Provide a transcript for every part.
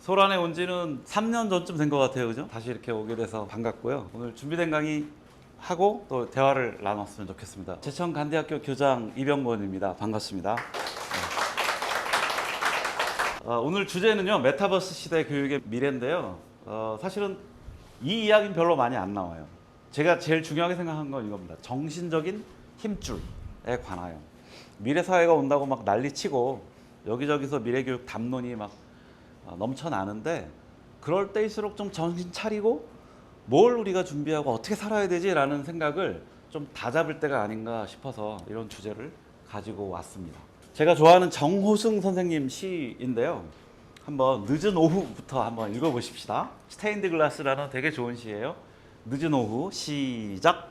소란에 온 지는 3년 전쯤 된 것 같아요. 그죠? 다시 이렇게 오게 돼서 반갑고요. 오늘 준비된 강의 하고 또 대화를 나눴으면 좋겠습니다. 제천 간대학교 교장 이병건입니다. 반갑습니다. 오늘 주제는요, 메타버스 시대 교육의 미래인데요. 사실은 이 이야기는 별로 많이 안 나와요. 제가 제일 중요하게 생각한 건 이겁니다. 정신적인 힘줄에 관하여. 미래 사회가 온다고 막 난리치고 여기저기서 미래 교육 담론이 막 넘쳐나는데, 그럴 때일수록 좀 정신 차리고 뭘 우리가 준비하고 어떻게 살아야 되지라는 생각을 좀 다잡을 때가 아닌가 싶어서 이런 주제를 가지고 왔습니다. 제가 좋아하는 정호승 선생님 시인데요. 한번 늦은 오후부터 한번 읽어보십시다. 스테인드 글라스라는 되게 좋은 시예요. 늦은 오후 시작.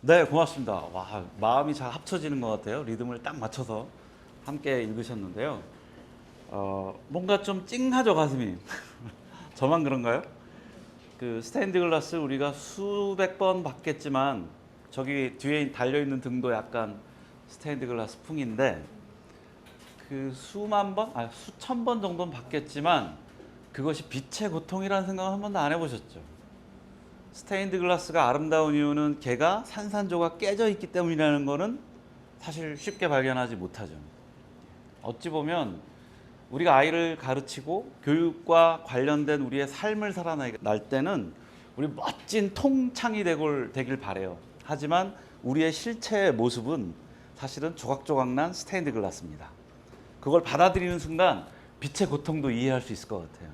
네, 고맙습니다. 와, 마음이 잘 합쳐지는 것 같아요. 리듬을 딱 맞춰서 함께 읽으셨는데요. 뭔가 좀 찡하죠, 가슴이. 저만 그런가요? 그 스테인드 글라스 우리가 수백 번 봤겠지만 저기 뒤에 달려있는 등도 약간 스테인드 글라스 풍인데, 그 수만 번, 수천 번 정도는 봤겠지만 그것이 빛의 고통이라는 생각은 한 번도 안 해보셨죠? 스테인드 글라스가 아름다운 이유는 걔가 산산조각 깨져 있기 때문이라는 거는 사실 쉽게 발견하지 못하죠. 어찌 보면 우리가 아이를 가르치고 교육과 관련된 우리의 삶을 살아날 때는 우리 멋진 통창이 되길 바래요. 하지만 우리의 실체의 모습은 사실은 조각조각 난 스테인드 글라스입니다. 그걸 받아들이는 순간 빛의 고통도 이해할 수 있을 것 같아요.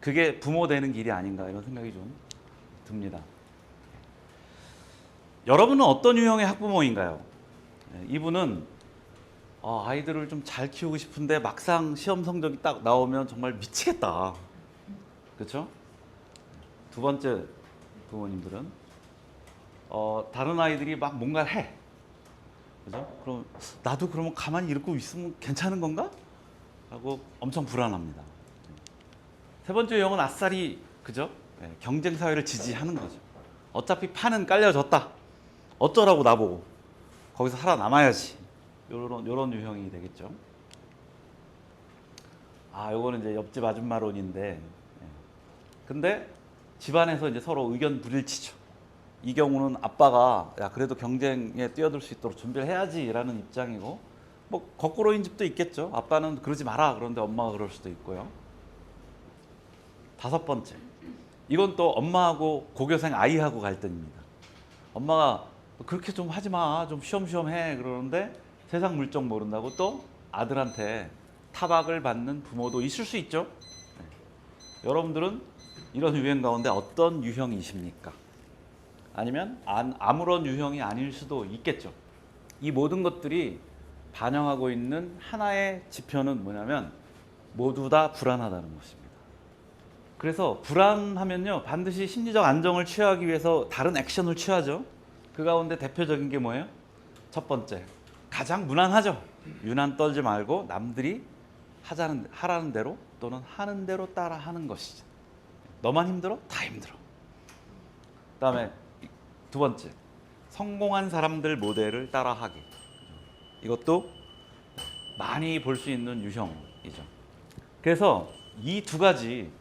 그게 부모 되는 길이 아닌가 이런 생각이 좀 듭니다. 여러분은 어떤 유형의 학부모인가요? 이분은 아이들을 좀 잘 키우고 싶은데 막상 시험 성적이 딱 나오면 정말 미치겠다. 그렇죠? 두 번째 부모님들은 다른 아이들이 막 뭔가를 해. 그죠? 그럼 나도 그러면 가만히 이러고 있으면 괜찮은 건가? 하고 엄청 불안합니다. 세 번째 유형은 아싸리, 그죠? 경쟁 사회를 지지하는 거죠. 어차피 판은 깔려졌다. 어쩌라고 나보고. 거기서 살아남아야지. 요런 유형이 되겠죠. 요거는 이제 옆집 아줌마론인데, 근데 집안에서 이제 서로 의견 불일치죠. 이 경우는 아빠가 야 그래도 경쟁에 뛰어들 수 있도록 준비를 해야지라는 입장이고, 뭐 거꾸로인 집도 있겠죠. 아빠는 그러지 마라 그런데 엄마가 그럴 수도 있고요. 다섯 번째, 이건 또 엄마하고 고교생 아이하고 갈등입니다. 엄마가 그렇게 좀 하지 마, 좀 쉬엄쉬엄 해 그러는데 세상 물정 모른다고 또 아들한테 타박을 받는 부모도 있을 수 있죠. 여러분들은 이런 유형 가운데 어떤 유형이십니까? 아니면 아무런 유형이 아닐 수도 있겠죠. 이 모든 것들이 반영하고 있는 하나의 지표는 뭐냐면 모두 다 불안하다는 것입니다. 그래서 불안하면요, 반드시 심리적 안정을 취하기 위해서 다른 액션을 취하죠. 그 가운데 대표적인 게 뭐예요? 첫 번째, 가장 무난하죠. 유난 떨지 말고 남들이 하라는 대로 또는 하는 대로 따라 하는 것이죠. 너만 힘들어? 다 힘들어. 그다음에 두 번째, 성공한 사람들 모델을 따라하기. 이것도 많이 볼 수 있는 유형이죠. 그래서 이 두 가지,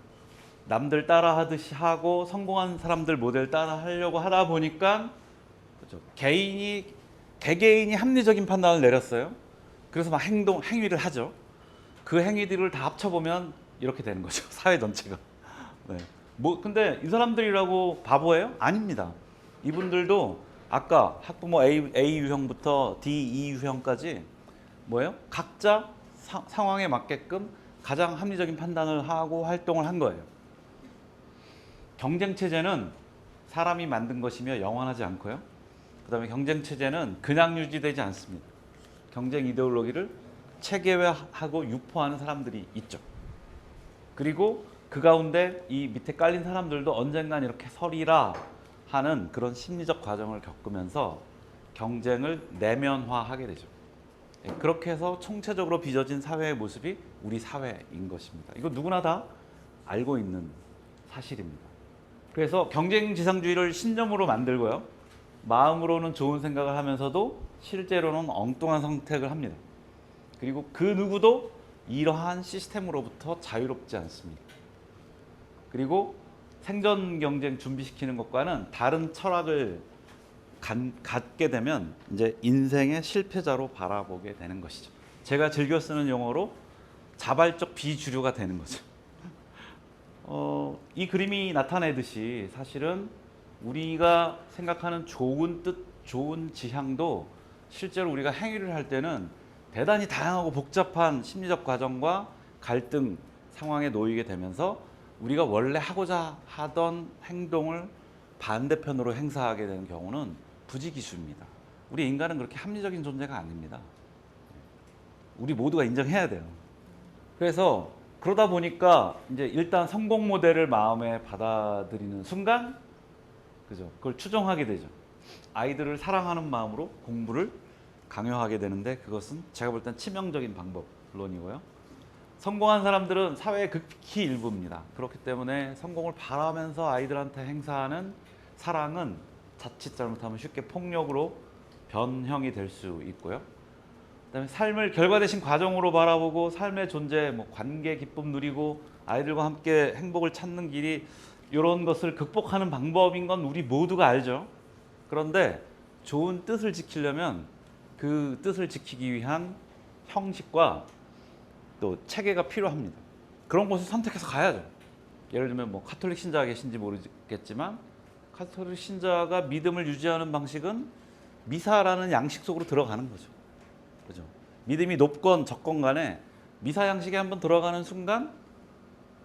남들 따라하듯이 하고 성공한 사람들 모델 따라하려고 하다 보니까, 그렇죠, 개개인이 합리적인 판단을 내렸어요. 그래서 막 행위를 하죠. 그 행위들을 다 합쳐보면 이렇게 되는 거죠. 사회 전체가. 네. 근데 이 사람들이라고 바보예요? 아닙니다. 이분들도 아까 학부모 A 유형부터 D, E 유형까지 뭐예요? 각자 상황에 맞게끔 가장 합리적인 판단을 하고 활동을 한 거예요. 경쟁 체제는 사람이 만든 것이며 영원하지 않고요. 그다음에 경쟁 체제는 그냥 유지되지 않습니다. 경쟁 이데올로기를 체계화하고 유포하는 사람들이 있죠. 그리고 그 가운데 이 밑에 깔린 사람들도 언젠간 이렇게 서리라 하는 그런 심리적 과정을 겪으면서 경쟁을 내면화하게 되죠. 그렇게 해서 총체적으로 빚어진 사회의 모습이 우리 사회인 것입니다. 이거 누구나 다 알고 있는 사실입니다. 그래서 경쟁지상주의를 신념으로 만들고요. 마음으로는 좋은 생각을 하면서도 실제로는 엉뚱한 선택을 합니다. 그리고 그 누구도 이러한 시스템으로부터 자유롭지 않습니다. 그리고 생존 경쟁 준비시키는 것과는 다른 철학을 갖게 되면 이제 인생의 실패자로 바라보게 되는 것이죠. 제가 즐겨 쓰는 용어로 자발적 비주류가 되는 거죠. 이 그림이 나타내듯이 사실은 우리가 생각하는 좋은 뜻, 좋은 지향도 실제로 우리가 행위를 할 때는 대단히 다양하고 복잡한 심리적 과정과 갈등 상황에 놓이게 되면서 우리가 원래 하고자 하던 행동을 반대편으로 행사하게 되는 경우는 부지기수입니다. 우리 인간은 그렇게 합리적인 존재가 아닙니다. 우리 모두가 인정해야 돼요. 그래서 그러다 보니까 이제 일단 성공 모델을 마음에 받아들이는 순간, 그죠? 그걸 추종하게 되죠. 아이들을 사랑하는 마음으로 공부를 강요하게 되는데 그것은 제가 볼 땐 치명적인 방법론이고요. 성공한 사람들은 사회의 극히 일부입니다. 그렇기 때문에 성공을 바라면서 아이들한테 행사하는 사랑은 자칫 잘못하면 쉽게 폭력으로 변형이 될 수 있고요. 그다음에 삶을 결과 대신 과정으로 바라보고 삶의 존재, 뭐 관계 기쁨 누리고 아이들과 함께 행복을 찾는 길이 이런 것을 극복하는 방법인 건 우리 모두가 알죠. 그런데 좋은 뜻을 지키려면 그 뜻을 지키기 위한 형식과 또 체계가 필요합니다. 그런 곳을 선택해서 가야죠. 예를 들면 뭐 카톨릭 신자가 계신지 모르겠지만 카톨릭 신자가 믿음을 유지하는 방식은 미사라는 양식 속으로 들어가는 거죠. 그죠? 믿음이 높건 적건 간에 미사 양식에 한번 들어가는 순간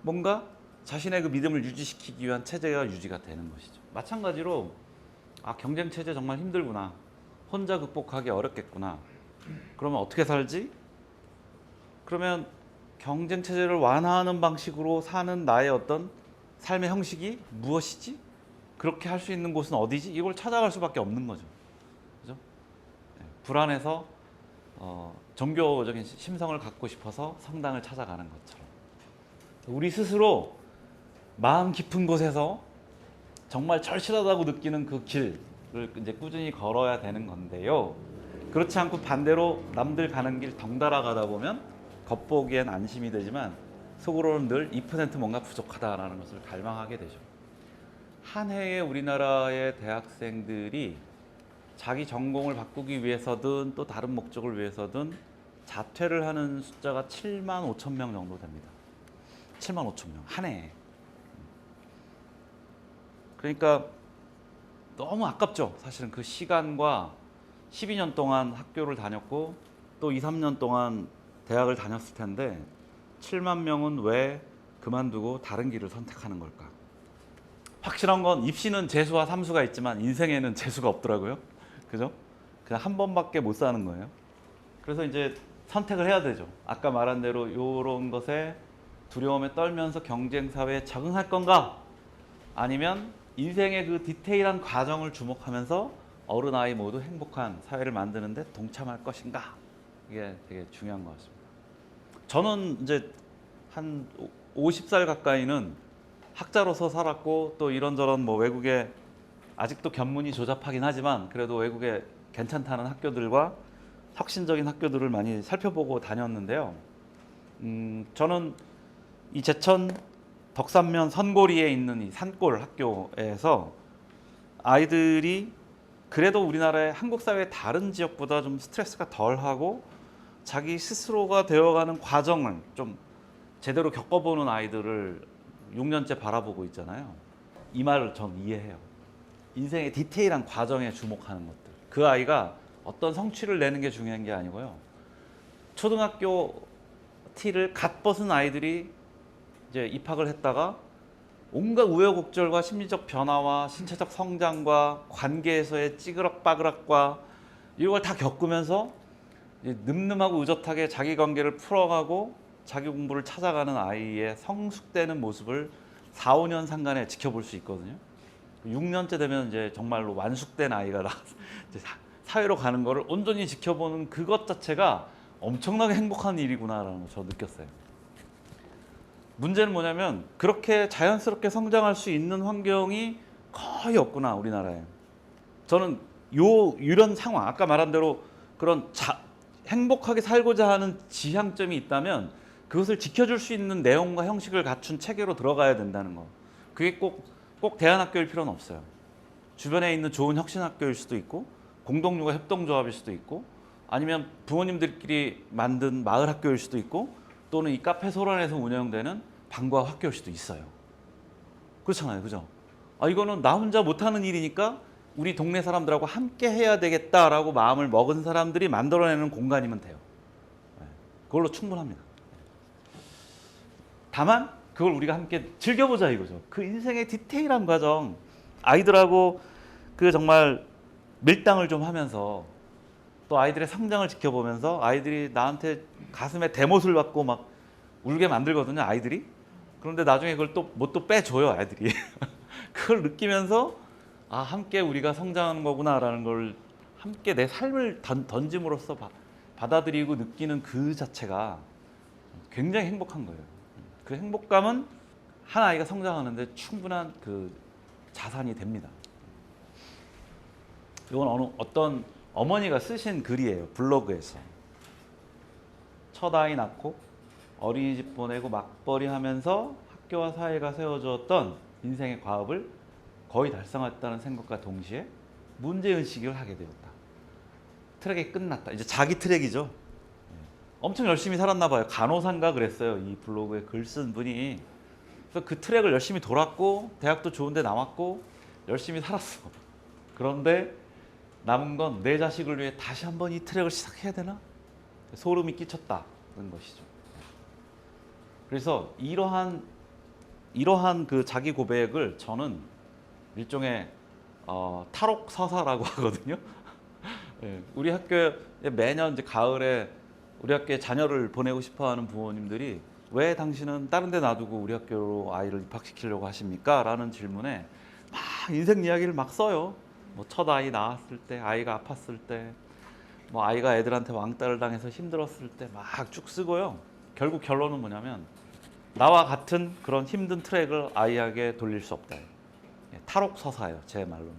뭔가 자신의 그 믿음을 유지시키기 위한 체제가 유지가 되는 것이죠. 마찬가지로 경쟁 체제 정말 힘들구나. 혼자 극복하기 어렵겠구나. 그러면 어떻게 살지? 그러면 경쟁 체제를 완화하는 방식으로 사는 나의 어떤 삶의 형식이 무엇이지? 그렇게 할 수 있는 곳은 어디지? 이걸 찾아갈 수밖에 없는 거죠. 그죠? 불안해서 종교적인 심성을 갖고 싶어서 성당을 찾아가는 것처럼 우리 스스로 마음 깊은 곳에서 정말 절실하다고 느끼는 그 길을 이제 꾸준히 걸어야 되는 건데요. 그렇지 않고 반대로 남들 가는 길 덩달아 가다 보면 겉보기엔 안심이 되지만 속으로는 늘 2% 뭔가 부족하다라는 것을 갈망하게 되죠. 한 해에 우리나라의 대학생들이 자기 전공을 바꾸기 위해서든 또 다른 목적을 위해서든 자퇴를 하는 숫자가 7만 5천 명 정도 됩니다. 7만 5천 명 한 해에. 그러니까 너무 아깝죠. 사실은 그 시간과 12년 동안 학교를 다녔고 또 2, 3년 동안 대학을 다녔을 텐데 7만 명은 왜 그만두고 다른 길을 선택하는 걸까? 확실한 건 입시는 재수와 삼수가 있지만 인생에는 재수가 없더라고요. 그죠? 그냥 한 번밖에 못 사는 거예요. 그래서 이제 선택을 해야 되죠. 아까 말한 대로 이런 것에 두려움에 떨면서 경쟁 사회에 적응할 건가? 아니면 인생의 그 디테일한 과정을 주목하면서 어른 아이 모두 행복한 사회를 만드는데 동참할 것인가? 이게 되게 중요한 것 같습니다. 저는 이제 한 50살 가까이는 학자로서 살았고 또 이런저런 뭐 외국에 아직도 견문이 조잡하긴 하지만 그래도 외국에 괜찮다는 학교들과 혁신적인 학교들을 많이 살펴보고 다녔는데요. 저는 이 제천 덕산면 선고리에 있는 이 산골 학교에서 아이들이 그래도 우리나라의 한국 사회의 다른 지역보다 좀 스트레스가 덜하고 자기 스스로가 되어가는 과정을 좀 제대로 겪어보는 아이들을 6년째 바라보고 있잖아요. 이 말을 전 이해해요. 인생의 디테일한 과정에 주목하는 것들. 그 아이가 어떤 성취를 내는 게 중요한 게 아니고요. 초등학교 티를 갓 벗은 아이들이 이제 입학을 했다가 온갖 우여곡절과 심리적 변화와 신체적 성장과 관계에서의 찌그럭빠그락과 이런 걸 다 겪으면서 늠름하고 의젓하게 자기 관계를 풀어가고 자기 공부를 찾아가는 아이의 성숙되는 모습을 4, 5년 상간에 지켜볼 수 있거든요. 6년째 되면 이제 정말로 완숙된 아이가 이제 사회로 가는 거를 온전히 지켜보는 그것 자체가 엄청나게 행복한 일이구나라는 걸 저 느꼈어요. 문제는 뭐냐면 그렇게 자연스럽게 성장할 수 있는 환경이 거의 없구나 우리나라에. 저는 이런 상황, 아까 말한 대로 그런 행복하게 살고자 하는 지향점이 있다면 그것을 지켜줄 수 있는 내용과 형식을 갖춘 체계로 들어가야 된다는 거. 그게 꼭 대안학교일 필요는 없어요. 주변에 있는 좋은 혁신학교일 수도 있고 공동육아 협동조합일 수도 있고 아니면 부모님들끼리 만든 마을학교일 수도 있고 또는 이 카페 소란에서 운영되는 방과 학교일 수도 있어요. 그렇잖아요. 그죠? 이거는 나 혼자 못하는 일이니까 우리 동네 사람들하고 함께 해야 되겠다라고 마음을 먹은 사람들이 만들어내는 공간이면 돼요. 그걸로 충분합니다. 다만 그걸 우리가 함께 즐겨보자 이거죠. 그 인생의 디테일한 과정, 아이들하고 그 정말 밀당을 좀 하면서 또 아이들의 성장을 지켜보면서 아이들이 나한테 가슴에 대못을 받고 막 울게 만들거든요, 아이들이. 그런데 나중에 그걸 또 뭐 또 빼줘요, 아이들이. 그걸 느끼면서 함께 우리가 성장하는 거구나라는 걸 함께 내 삶을 던짐으로써 받아들이고 느끼는 그 자체가 굉장히 행복한 거예요. 그 행복감은 한 아이가 성장하는데 충분한 그 자산이 됩니다. 이건 어떤 어머니가 쓰신 글이에요. 블로그에서. 첫 아이 낳고 어린이집 보내고 맞벌이 하면서 학교와 사회가 세워주었던 인생의 과업을 거의 달성했다는 생각과 동시에 문제의식을 하게 되었다. 트랙이 끝났다. 이제 자기 트랙이죠. 엄청 열심히 살았나 봐요. 간호사인가 그랬어요. 이 블로그에 글 쓴 분이. 그래서 그 트랙을 열심히 돌았고 대학도 좋은데 나왔고 열심히 살았어. 그런데 남은 건 내 자식을 위해 다시 한번 이 트랙을 시작해야 되나? 소름이 끼쳤다는 것이죠. 그래서 이러한 그 자기 고백을 저는 일종의 탈옥 서사라고 하거든요. 우리 학교에 매년 이제 가을에 우리 학교에 자녀를 보내고 싶어하는 부모님들이 왜 당신은 다른 데 놔두고 우리 학교로 아이를 입학시키려고 하십니까? 라는 질문에 막 인생 이야기를 막 써요. 뭐 첫 아이 낳았을 때, 아이가 아팠을 때, 뭐 아이가 애들한테 왕따를 당해서 힘들었을 때 막 쭉 쓰고요. 결국 결론은 뭐냐면 나와 같은 그런 힘든 트랙을 아이에게 돌릴 수 없다. 탈옥 서사예요, 제 말로는.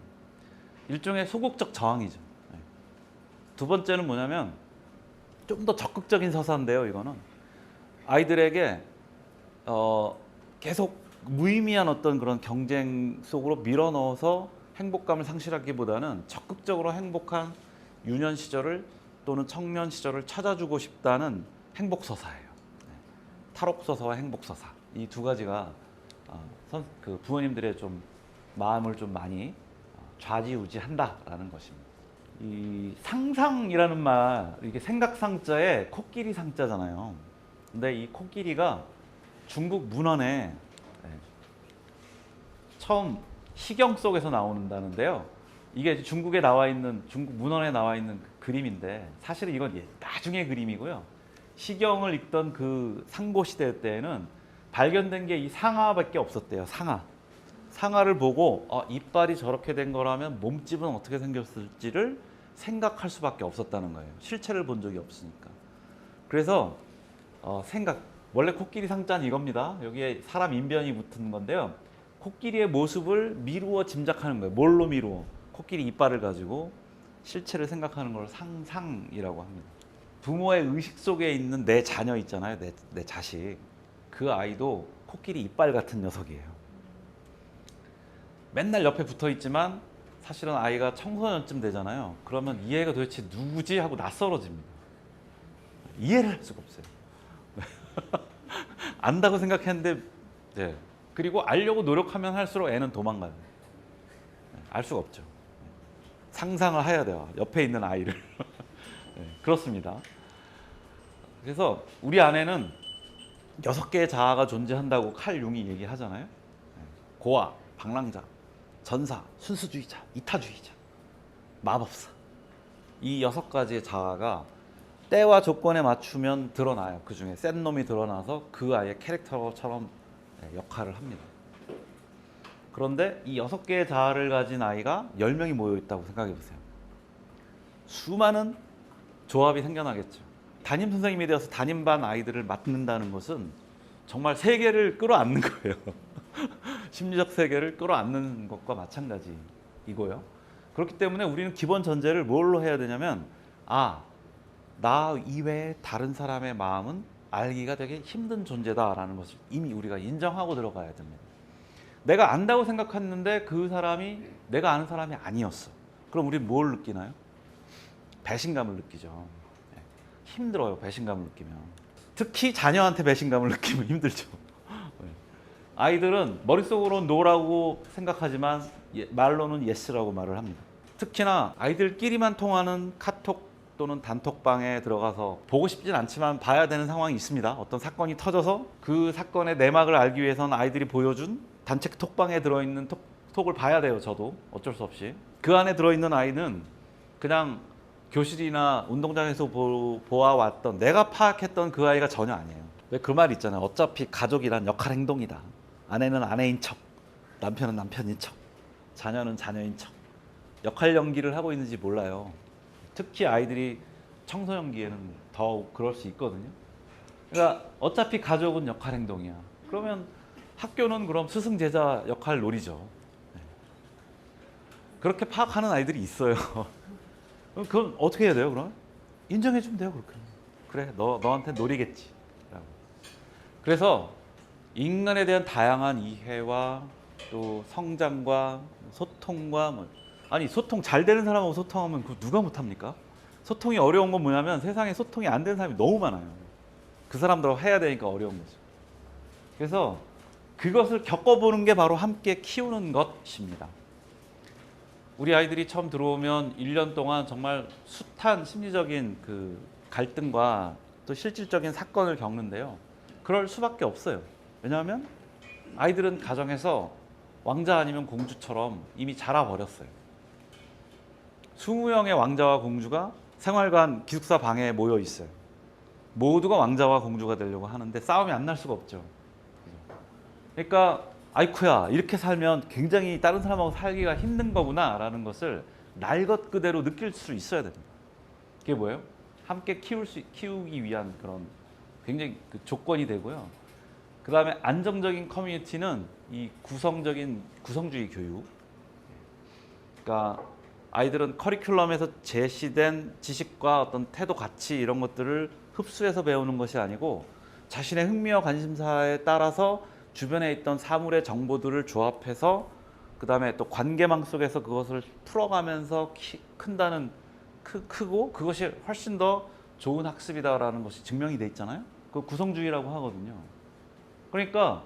일종의 소극적 저항이죠. 두 번째는 뭐냐면 좀 더 적극적인 서사인데요. 이거는 아이들에게 계속 무의미한 어떤 그런 경쟁 속으로 밀어넣어서 행복감을 상실하기보다는 적극적으로 행복한 유년 시절을 또는 청년 시절을 찾아주고 싶다는 행복 서사예요. 탈옥 서사와 행복 서사, 이 두 가지가 그 부모님들의 좀 마음을 좀 많이 좌지우지한다라는 것입니다. 이 상상이라는 말, 이게 생각상자에 코끼리 상자잖아요. 근데 이 코끼리가 중국 문헌에 처음 시경 속에서 나오는다는데요. 이게 중국에 나와 있는, 중국 문헌에 나와 있는 그 그림인데 사실은 이건 나중에 그림이고요. 시경을 읽던 그 상고 시대 때에는 발견된 게 이 상아밖에 없었대요. 상아를 보고 이빨이 저렇게 된 거라면 몸집은 어떻게 생겼을지를 생각할 수밖에 없었다는 거예요. 실체를 본 적이 없으니까. 그래서 원래 코끼리 상자는 이겁니다. 여기에 사람 인변이 붙은 건데요. 코끼리의 모습을 미루어 짐작하는 거예요. 뭘로 미루어? 코끼리 이빨을 가지고 실체를 생각하는 걸 상상이라고 합니다. 부모의 의식 속에 있는 내 자녀 있잖아요. 내 자식. 그 아이도 코끼리 이빨 같은 녀석이에요. 맨날 옆에 붙어 있지만 사실은 아이가 청소년쯤 되잖아요. 그러면 이 애가 도대체 누구지 하고 낯설어집니다. 이해를 할 수가 없어요. 안다고 생각했는데 그리고 알려고 노력하면 할수록 애는 도망가요. 알 수가 없죠. 상상을 해야 돼요. 옆에 있는 아이를. 그렇습니다. 그래서 우리 안에는 6개의 자아가 존재한다고 칼 융이 얘기하잖아요. 고아, 방랑자, 전사, 순수주의자, 이타주의자, 마법사. 이 6가지의 자아가 때와 조건에 맞추면 드러나요. 그 중에 센 놈이 드러나서 그 아이의 캐릭터처럼 역할을 합니다. 그런데 이 6개의 자아를 가진 아이가 10명이 모여 있다고 생각해 보세요. 수많은 조합이 생겨나겠죠. 담임 선생님이 되어서 담임반 아이들을 맡는다는 것은 정말 세계를 끌어안는 거예요. 심리적 세계를 끌어안는 것과 마찬가지이고요. 그렇기 때문에 우리는 기본 전제를 뭘로 해야 되냐면 나 이외에 다른 사람의 마음은 알기가 되게 힘든 존재다라는 것을 이미 우리가 인정하고 들어가야 됩니다. 내가 안다고 생각했는데 그 사람이 내가 아는 사람이 아니었어. 그럼 우리 뭘 느끼나요? 배신감을 느끼죠. 네. 힘들어요. 배신감을 느끼면. 특히 자녀한테 배신감을 느끼면 힘들죠. 네. 아이들은 머릿속으로는 노라고 생각하지만 말로는 예스라고 말을 합니다. 특히나 아이들끼리만 통하는 카톡 또는 단톡방에 들어가서 보고 싶진 않지만 봐야 되는 상황이 있습니다. 어떤 사건이 터져서 그 사건의 내막을 알기 위해서는 아이들이 보여준 단체 톡방에 들어있는 톡을 봐야 돼요. 저도 어쩔 수 없이. 그 안에 들어있는 아이는 그냥 교실이나 운동장에서 보아왔던 내가 파악했던 그 아이가 전혀 아니에요. 왜 그 말 있잖아요. 어차피 가족이란 역할 행동이다. 아내는 아내인 척, 남편은 남편인 척, 자녀는 자녀인 척. 역할 연기를 하고 있는지 몰라요. 특히 아이들이 청소년기에는 더욱 그럴 수 있거든요. 그러니까 어차피 가족은 역할 행동이야. 그러면 학교는 그럼 스승 제자 역할 놀이죠. 네. 그렇게 파악하는 아이들이 있어요. 그럼 어떻게 해야 돼요? 그럼 인정해 주면 돼요. 그렇게. 그래, 너한테 놀이겠지. 라고. 그래서 인간에 대한 다양한 이해와 또 성장과 소통과 소통 잘 되는 사람하고 소통하면 그거 누가 못합니까? 소통이 어려운 건 뭐냐면 세상에 소통이 안 되는 사람이 너무 많아요. 그 사람들하고 해야 되니까 어려운 거죠. 그래서 그것을 겪어보는 게 바로 함께 키우는 것입니다. 우리 아이들이 처음 들어오면 1년 동안 정말 숱한 심리적인 그 갈등과 또 실질적인 사건을 겪는데요. 그럴 수밖에 없어요. 왜냐하면 아이들은 가정에서 왕자 아니면 공주처럼 이미 자라버렸어요. 20명의 왕자와 공주가 생활관 기숙사 방에 모여 있어요. 모두가 왕자와 공주가 되려고 하는데 싸움이 안 날 수가 없죠. 그러니까 아이쿠야, 이렇게 살면 굉장히 다른 사람하고 살기가 힘든 거구나 라는 것을 날 것 그대로 느낄 수 있어야 됩니다. 그게 뭐예요? 함께 키우기 위한 그런 굉장히 그 조건이 되고요. 그 다음에 안정적인 커뮤니티는 이 구성주의 교육. 그러니까 아이들은 커리큘럼에서 제시된 지식과 어떤 태도, 가치 이런 것들을 흡수해서 배우는 것이 아니고 자신의 흥미와 관심사에 따라서 주변에 있던 사물의 정보들을 조합해서 그 다음에 또 관계망 속에서 그것을 풀어가면서 크고 그것이 훨씬 더 좋은 학습이다라는 것이 증명이 돼 있잖아요. 그 구성주의라고 하거든요. 그러니까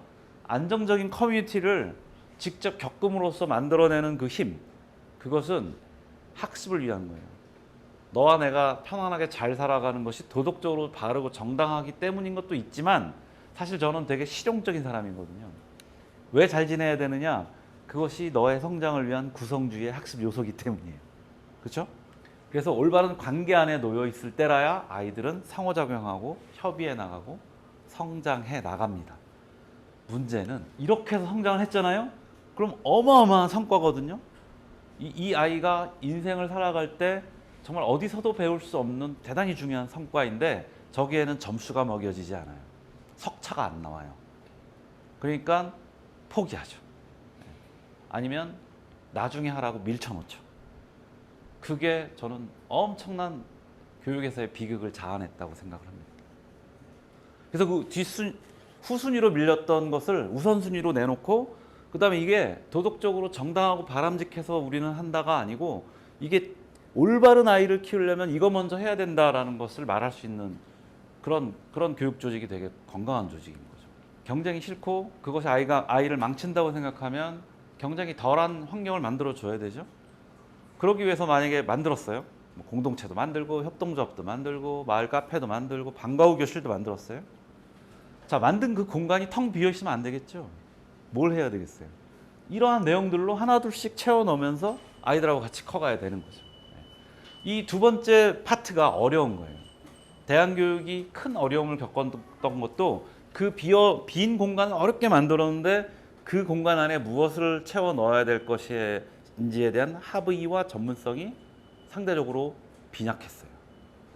안정적인 커뮤니티를 직접 겪음으로써 만들어내는 그 힘, 그것은 학습을 위한 거예요. 너와 내가 편안하게 잘 살아가는 것이 도덕적으로 바르고 정당하기 때문인 것도 있지만 사실 저는 되게 실용적인 사람이거든요. 왜 잘 지내야 되느냐? 그것이 너의 성장을 위한 구성주의의 학습 요소이기 때문이에요. 그렇죠? 그래서 올바른 관계 안에 놓여 있을 때라야 아이들은 상호작용하고 협의해 나가고 성장해 나갑니다. 문제는 이렇게 해서 성장을 했잖아요? 그럼 어마어마한 성과거든요. 이 아이가 인생을 살아갈 때 정말 어디서도 배울 수 없는 대단히 중요한 성과인데 저기에는 점수가 먹여지지 않아요. 석차가 안 나와요. 그러니까 포기하죠. 아니면 나중에 하라고 밀쳐놓죠. 그게 저는 엄청난 교육에서의 비극을 자아냈다고 생각을 합니다. 그래서 그 후순위로 밀렸던 것을 우선순위로 내놓고 그 다음에 이게 도덕적으로 정당하고 바람직해서 우리는 한다가 아니고 이게 올바른 아이를 키우려면 이거 먼저 해야 된다라는 것을 말할 수 있는 그런 교육 조직이 되게 건강한 조직인 거죠. 경쟁이 싫고 그것이 아이를 망친다고 생각하면 경쟁이 덜한 환경을 만들어 줘야 되죠. 그러기 위해서 만약에 만들었어요. 뭐 공동체도 만들고 협동조합도 만들고 마을 카페도 만들고 방과 후 교실도 만들었어요. 자, 만든 그 공간이 텅 비어 있으면 안 되겠죠. 뭘 해야 되겠어요? 이러한 내용들로 하나둘씩 채워 넣으면서 아이들하고 같이 커가야 되는 거죠. 이 두 번째 파트가 어려운 거예요. 대안교육이 큰 어려움을 겪었던 것도 그 빈 공간을 어렵게 만들었는데 그 공간 안에 무엇을 채워 넣어야 될 것인지에 대한 합의와 전문성이 상대적으로 빈약했어요.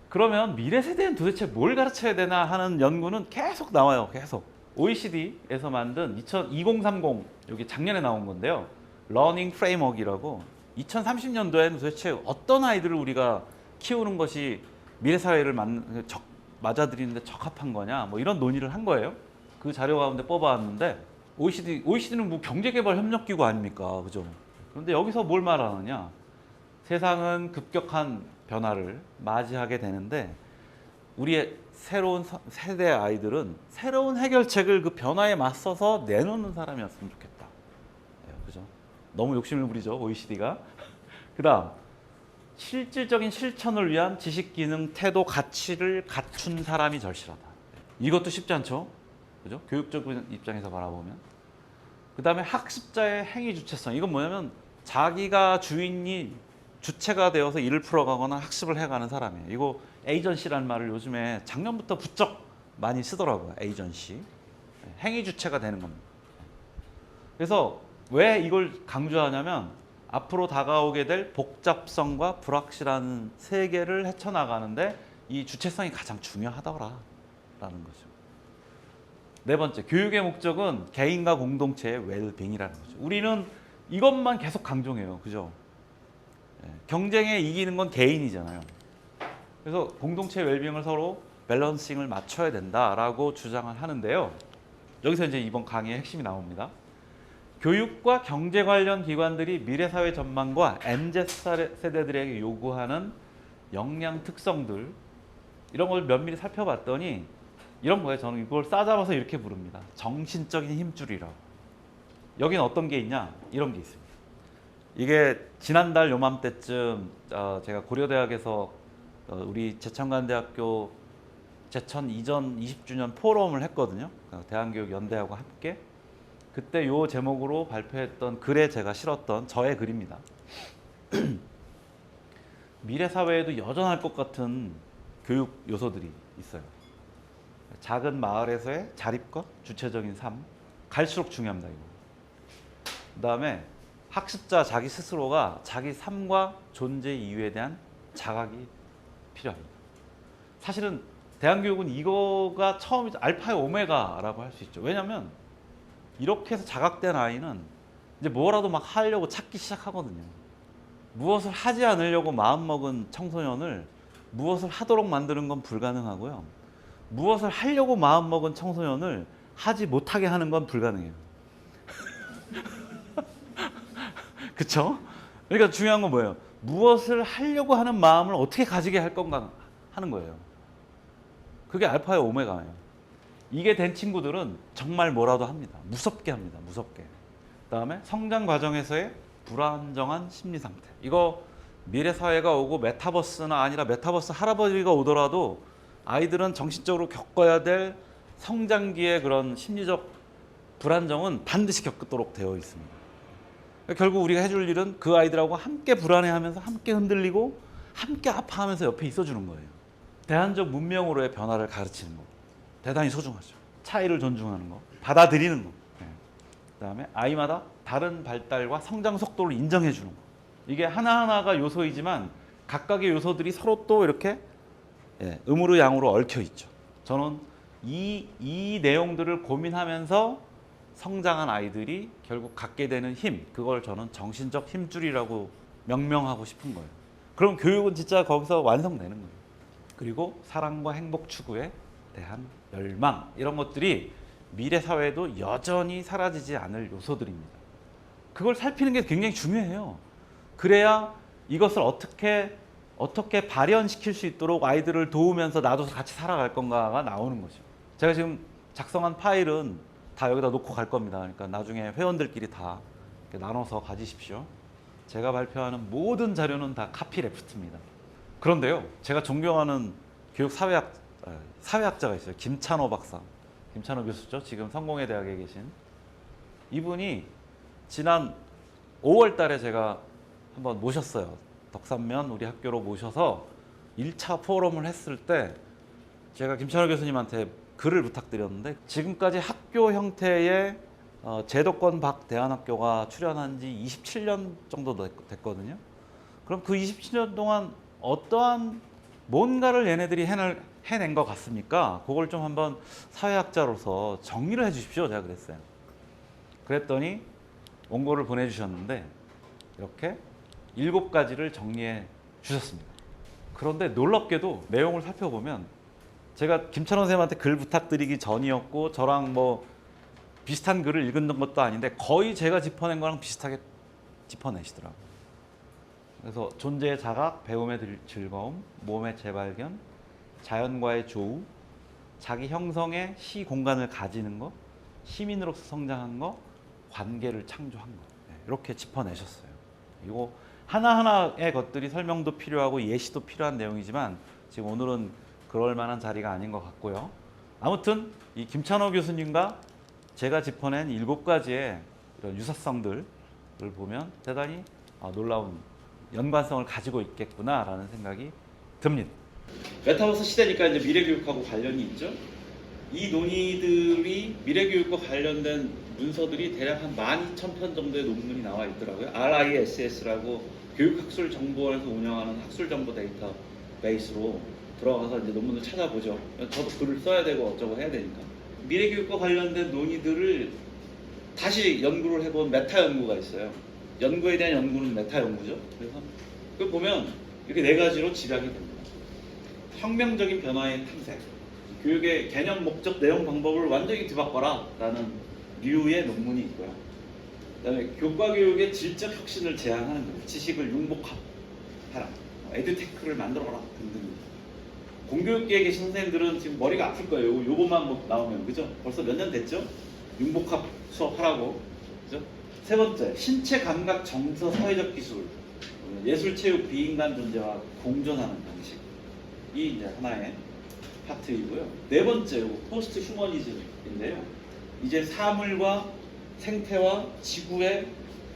그러면 미래 세대는 도대체 뭘 가르쳐야 되나 하는 연구는 계속 나와요. 계속. OECD에서 만든 2030 여기 작년에 나온 건데요. 러닝 프레임워크이라고 2030년도에는 도대체 어떤 아이들을 우리가 키우는 것이 미래 사회를 맞아들이는데 적합한 거냐, 뭐 이런 논의를 한 거예요. 그 자료 가운데 뽑아왔는데 OECD는 뭐 경제개발협력기구 아닙니까, 그죠? 그런데 여기서 뭘 말하느냐? 세상은 급격한 변화를 맞이하게 되는데 우리의 새로운 세대 아이들은 새로운 해결책을 그 변화에 맞서서 내놓는 사람이었으면 좋겠다. 그죠? 너무 욕심을 부리죠, OECD가. 그다음 실질적인 실천을 위한 지식, 기능, 태도, 가치를 갖춘 사람이 절실하다. 이것도 쉽지 않죠, 그죠? 교육적인 입장에서 바라보면. 그다음에 학습자의 행위 주체성. 이건 뭐냐면 자기가 주체가 되어서 일을 풀어가거나 학습을 해가는 사람이에요. 이거 에이전시라는 말을 요즘에 작년부터 부쩍 많이 쓰더라고요. 에이전시. 행위 주체가 되는 겁니다. 그래서 왜 이걸 강조하냐면 앞으로 다가오게 될 복잡성과 불확실한 세계를 헤쳐나가는데 이 주체성이 가장 중요하더라라는 거죠. 네 번째, 교육의 목적은 개인과 공동체의 웰빙이라는 거죠. 우리는 이것만 계속 강조해요, 그죠? 경쟁에 이기는 건 개인이잖아요. 그래서 공동체 웰빙을 서로 밸런싱을 맞춰야 된다라고 주장을 하는데요. 여기서 이제 이번 강의의 핵심이 나옵니다. 교육과 경제 관련 기관들이 미래 사회 전망과 MZ 세대들에게 요구하는 역량 특성들, 이런 걸 면밀히 살펴봤더니 이런 거예요. 저는 이걸 싸잡아서 이렇게 부릅니다. 정신적인 힘줄이라고. 여기는 어떤 게 있냐? 이런 게 있습니다. 이게 지난달 요맘때쯤 제가 고려대학에서 우리 제천관대학교 제천 이전 20주년 포럼을 했거든요. 대한교육연대하고 함께. 그때 요 제목으로 발표했던 글에 제가 실었던 저의 글입니다. 미래 사회에도 여전할 것 같은 교육 요소들이 있어요. 작은 마을에서의 자립과 주체적인 삶, 갈수록 중요합니다, 이거. 그다음에 학습자 자기 스스로가 자기 삶과 존재 이유에 대한 자각이 필요합니다. 사실은 대한교육은 이거가 처음 알파의 오메가라고 할 수 있죠. 왜냐하면 이렇게 해서 자각된 아이는 이제 뭐라도 막 하려고 찾기 시작하거든요. 무엇을 하지 않으려고 마음먹은 청소년을 무엇을 하도록 만드는 건 불가능하고요. 무엇을 하려고 마음먹은 청소년을 하지 못하게 하는 건 불가능해요. 그쵸? 그러니까 중요한 건 뭐예요? 무엇을 하려고 하는 마음을 어떻게 가지게 할 건가 하는 거예요. 그게 알파의 오메가예요. 이게 된 친구들은 정말 뭐라도 합니다. 무섭게 합니다. 무섭게. 그다음에 성장 과정에서의 불안정한 심리 상태. 이거 미래 사회가 오고 메타버스나 아니라 메타버스 할아버지가 오더라도 아이들은 정신적으로 겪어야 될 성장기의 그런 심리적 불안정은 반드시 겪도록 되어 있습니다. 결국 우리가 해줄 일은 그 아이들하고 함께 불안해하면서 함께 흔들리고 함께 아파하면서 옆에 있어주는 거예요. 대안적 문명으로의 변화를 가르치는 거 대단히 소중하죠. 차이를 존중하는 거, 받아들이는 거. 그다음에 아이마다 다른 발달과 성장 속도를 인정해 주는 거. 이게 하나하나가 요소이지만 각각의 요소들이 서로 또 이렇게 음으로 양으로 얽혀 있죠. 저는 이 내용들을 고민하면서 성장한 아이들이 결국 갖게 되는 힘, 그걸 저는 정신적 힘줄이라고 명명하고 싶은 거예요. 그럼 교육은 진짜 거기서 완성되는 거예요. 그리고 사랑과 행복 추구에 대한 열망, 이런 것들이 미래 사회에도 여전히 사라지지 않을 요소들입니다. 그걸 살피는 게 굉장히 중요해요. 그래야 이것을 어떻게 발현시킬 수 있도록 아이들을 도우면서 나도 같이 살아갈 건가가 나오는 거죠. 제가 지금 작성한 파일은 다 여기다 놓고 갈 겁니다. 그러니까 나중에 회원들끼리 다 나눠서 가지십시오. 제가 발표하는 모든 자료는 다 카피레프트입니다. 그런데요, 제가 존경하는 교육 사회학자가 있어요. 김찬호 박사. 김찬호 교수죠. 지금 성공회대학에 계신. 이분이 지난 5월 달에 제가 한번 모셨어요. 덕산면 우리 학교로 모셔서 1차 포럼을 했을 때 제가 김찬호 교수님한테 글을 부탁드렸는데, 지금까지 학교 형태의 제도권 밖 대안학교가 출연한 지 27년 정도 됐거든요. 그럼 그 27년 동안 어떠한 뭔가를 얘네들이 해낸 것 같습니까? 그걸 좀 한번 사회학자로서 정리를 해 주십시오. 제가 그랬어요. 그랬더니 원고를 보내주셨는데 이렇게 7가지를 정리해 주셨습니다. 그런데 놀랍게도 내용을 살펴보면 제가 김찬원 선생님한테 글 부탁드리기 전이었고 저랑 뭐 비슷한 글을 읽은 것도 아닌데 거의 제가 짚어낸 거랑 비슷하게 짚어내시더라고요. 그래서 존재의 자각, 배움의 즐거움, 몸의 재발견, 자연과의 조우, 자기 형성의 시 공간을 가지는 것, 시민으로서 성장한 것, 관계를 창조한 것, 이렇게 짚어내셨어요. 이거 하나하나의 것들이 설명도 필요하고 예시도 필요한 내용이지만 지금 오늘은 그럴 만한 자리가 아닌 것 같고요. 아무튼 이 김찬호 교수님과 제가 짚어낸 7가지의 이런 유사성들을 보면 대단히 놀라운 연관성을 가지고 있겠구나라는 생각이 듭니다. 메타버스 시대니까 이제 미래교육하고 관련이 있죠. 이 논의들이 미래교육과 관련된 문서들이 대략 한 12,000편 정도의 논문이 나와 있더라고요. RISS라고 교육학술정보원에서 운영하는 학술정보 데이터베이스로 들어가서 이제 논문을 찾아보죠. 저도 글을 써야 되고 어쩌고 해야 되니까. 미래교육과 관련된 논의들을 다시 연구를 해본 메타 연구가 있어요. 연구에 대한 연구는 메타 연구죠. 그래서 그걸 보면 이렇게 4가지로 집약이 됩니다. 혁명적인 변화의 탐색, 교육의 개념, 목적, 내용, 방법을 완전히 뒤바꿔라 라는 류의 논문이 있고요. 그다음에 교과 교육의 질적 혁신을 제안하는 거예요. 지식을 융복합해라, 에듀테크를 만들어라 등등. 공교육계에 계신 선생님들은 지금 머리가 아플 거예요. 요것만 뭐 나오면, 그죠? 벌써 몇 년 됐죠? 융복합 수업하라고, 그죠? 3번째, 신체 감각 정서 사회적 기술, 예술 체육 비인간 존재와 공존하는 방식. 이 이제 하나의 파트이고요. 4번째, 포스트 휴머니즘인데요. 이제 사물과 생태와 지구의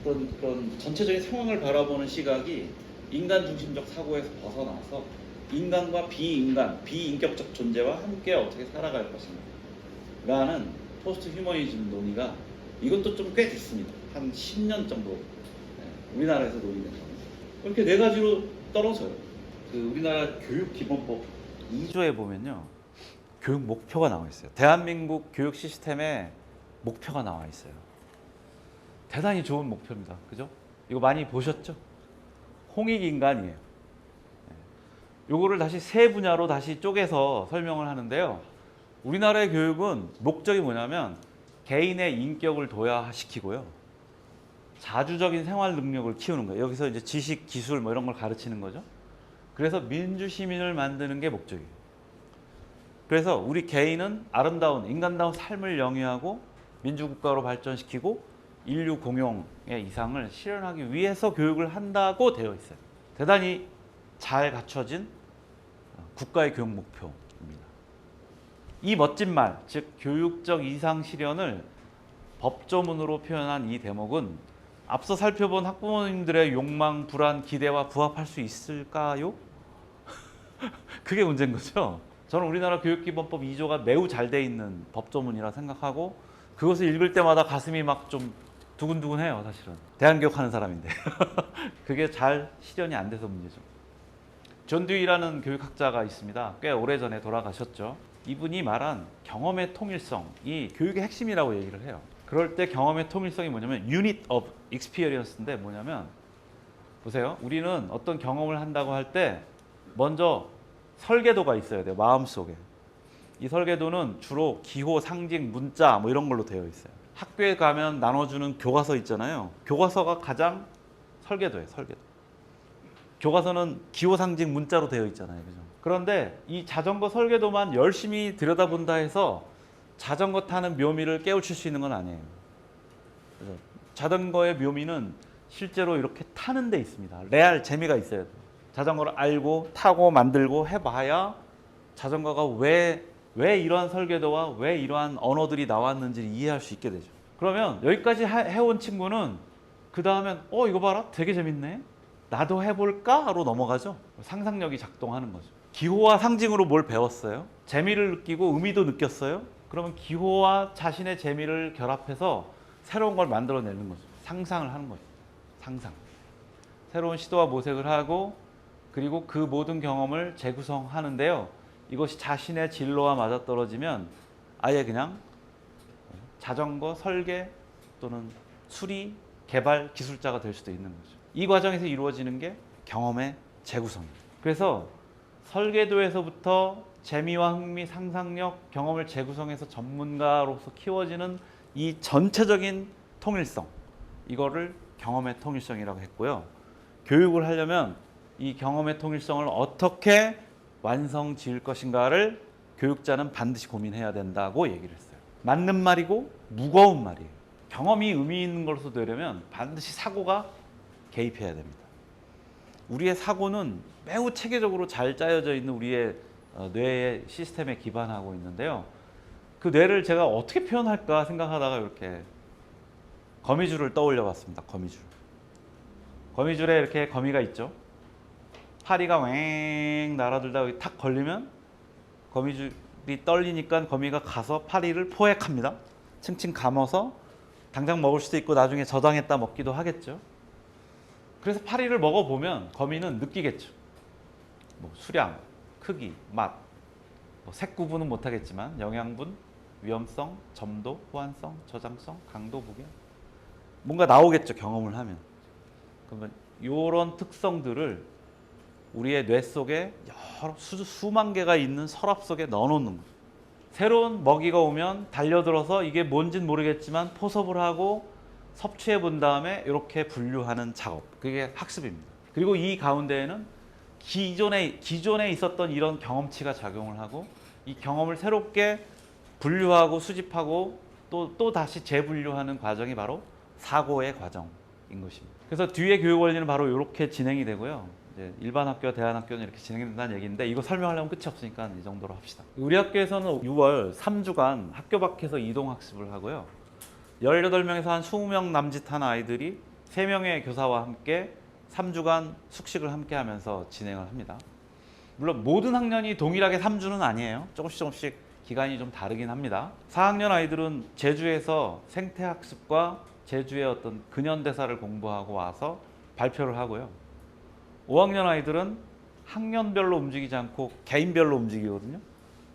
어떤 그런 전체적인 상황을 바라보는 시각이 인간 중심적 사고에서 벗어나서 인간과 비인간, 비인격적 존재와 함께 어떻게 살아갈 것인가 라는 포스트 휴머니즘 논의가 이것도 좀 꽤 됐습니다. 한 10년 정도 우리나라에서 논의된 겁니다. 이렇게 4가지로 떨어져요. 그 우리나라 교육기본법 2조에 보면요, 교육 목표가 나와 있어요. 대한민국 교육 시스템에 목표가 나와 있어요. 대단히 좋은 목표입니다. 그죠? 이거 많이 보셨죠? 홍익인간이에요. 요거를 다시 3분야로 다시 쪼개서 설명을 하는데요. 우리나라의 교육은 목적이 뭐냐면 개인의 인격을 도야시키고요, 자주적인 생활 능력을 키우는 거예요. 여기서 이제 지식, 기술 뭐 이런 걸 가르치는 거죠. 그래서 민주 시민을 만드는 게 목적이에요. 그래서 우리 개인은 아름다운 인간다운 삶을 영위하고 민주국가로 발전시키고 인류 공용의 이상을 실현하기 위해서 교육을 한다고 되어 있어요. 대단히 잘 갖춰진 국가의 교육 목표입니다. 이 멋진 말, 즉 교육적 이상 실현을 법조문으로 표현한 이 대목은 앞서 살펴본 학부모님들의 욕망, 불안, 기대와 부합할 수 있을까요? 그게 문제인 거죠. 저는 우리나라 교육기본법 2조가 매우 잘 돼 있는 법조문이라 생각하고 그것을 읽을 때마다 가슴이 막 좀 두근두근해요. 사실은 대한교육 하는 사람인데 그게 잘 실현이 안 돼서 문제죠. 존 듀이라는 교육학자가 있습니다. 꽤 오래전에 돌아가셨죠. 이분이 말한 경험의 통일성이 교육의 핵심이라고 얘기를 해요. 그럴 때 경험의 통일성이 뭐냐면 Unit of Experience인데, 뭐냐면 보세요. 우리는 어떤 경험을 한다고 할 때 먼저 설계도가 있어야 돼요. 마음속에. 이 설계도는 주로 기호, 상징, 문자 뭐 이런 걸로 되어 있어요. 학교에 가면 나눠주는 교과서 있잖아요. 교과서가 가장 설계도예요. 설계도. 교과서는 기호, 상징, 문자로 되어 있잖아요. 그죠? 그런데 이 자전거 설계도만 열심히 들여다본다 해서 자전거 타는 묘미를 깨우칠 수 있는 건 아니에요. 그래서 자전거의 묘미는 실제로 이렇게 타는 데 있습니다. 레알 재미가 있어야 돼요. 자전거를 알고 타고 만들고 해봐야 자전거가 왜 이러한 설계도와 왜 이러한 언어들이 나왔는지를 이해할 수 있게 되죠. 그러면 여기까지 해온 친구는 그 다음엔 이거 봐라, 되게 재밌네, 나도 해볼까로 넘어가죠. 상상력이 작동하는 거죠. 기호와 상징으로 뭘 배웠어요? 재미를 느끼고 의미도 느꼈어요? 그러면 기호와 자신의 재미를 결합해서 새로운 걸 만들어내는 거죠. 상상을 하는 거죠. 상상. 새로운 시도와 모색을 하고 그리고 그 모든 경험을 재구성하는데요. 이것이 자신의 진로와 맞아떨어지면 아예 그냥 자전거 설계 또는 수리, 개발 기술자가 될 수도 있는 거죠. 이 과정에서 이루어지는 게 경험의 재구성입니다. 그래서 설계도에서부터 재미와 흥미, 상상력, 경험을 재구성해서 전문가로서 키워지는 이 전체적인 통일성, 이거를 경험의 통일성이라고 했고요. 교육을 하려면 이 경험의 통일성을 어떻게 완성 지을 것인가를 교육자는 반드시 고민해야 된다고 얘기를 했어요. 맞는 말이고 무거운 말이에요. 경험이 의미 있는 것으로 되려면 반드시 사고가 개입해야 됩니다. 우리의 사고는 매우 체계적으로 잘 짜여져 있는 우리의 뇌의 시스템에 기반하고 있는데요. 그 뇌를 제가 어떻게 표현할까 생각하다가 이렇게 거미줄을 떠올려 봤습니다. 거미줄. 거미줄에 이렇게 거미가 있죠. 파리가 왱 날아들다가 여기 탁 걸리면 거미줄이 떨리니까 거미가 가서 파리를 포획합니다. 층층 감아서 당장 먹을 수도 있고 나중에 저장했다 먹기도 하겠죠. 그래서 파리를 먹어보면 거미는 느끼겠죠. 뭐 수량, 크기, 맛, 뭐 색 구분은 못하겠지만 영양분, 위험성, 점도, 호환성, 저장성, 강도, 무게 뭔가 나오겠죠. 경험을 하면. 그러면 이런 특성들을 우리의 뇌 속에 여러 수만 개가 있는 서랍 속에 넣어놓는 거예요. 새로운 먹이가 오면 달려들어서 이게 뭔진 모르겠지만 포섭을 하고 섭취해 본 다음에 이렇게 분류하는 작업, 그게 학습입니다. 그리고 이 가운데에는 기존에 있었던 이런 경험치가 작용을 하고 이 경험을 새롭게 분류하고 수집하고 또 다시 재분류하는 과정이 바로 사고의 과정인 것입니다. 그래서 뒤에 교육 원리는 바로 이렇게 진행이 되고요. 이제 일반 학교와 대안학교는 이렇게 진행된다는 얘기인데 이거 설명하려면 끝이 없으니까 이 정도로 합시다. 우리 학교에서는 6월 3주간 학교 밖에서 이동학습을 하고요. 18명에서 한 20명 남짓한 아이들이 3명의 교사와 함께 3주간 숙식을 함께 하면서 진행을 합니다. 물론 모든 학년이 동일하게 3주는 아니에요. 조금씩 기간이 좀 다르긴 합니다. 4학년 아이들은 제주에서 생태학습과 제주의 어떤 근현대사를 공부하고 와서 발표를 하고요. 5학년 아이들은 학년별로 움직이지 않고 개인별로 움직이거든요.